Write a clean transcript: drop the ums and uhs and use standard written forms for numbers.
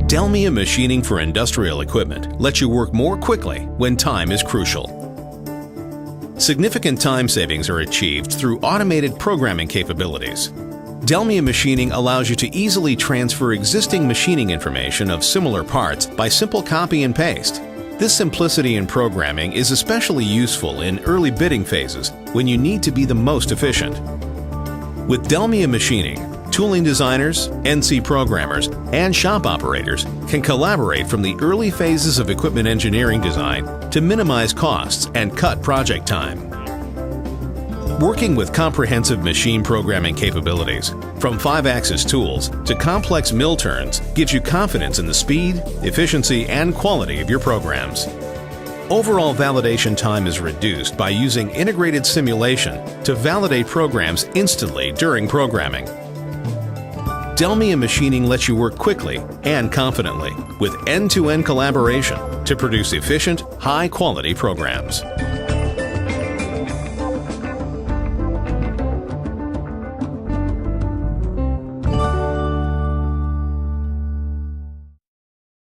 DELMIA Machining for industrial equipment lets you work more quickly when time is crucial. Significant time savings are achieved through automated programming capabilities. DELMIA Machining allows you to easily transfer existing machining information of similar parts by simple copy and paste. This simplicity in programming is especially useful in early bidding phases when you need to be the most efficient. With DELMIA Machining, tooling designers, NC programmers, and shop operators can collaborate from the early phases of equipment engineering design to minimize costs and cut project time. Working with comprehensive machine programming capabilities, from 5-axis tools to complex mill turns, gives you confidence in the speed, efficiency, and quality of your programs. Overall validation time is reduced by using integrated simulation to validate programs instantly during programming. DELMIA Machining lets you work quickly and confidently with end-to-end collaboration to produce efficient, high-quality programs.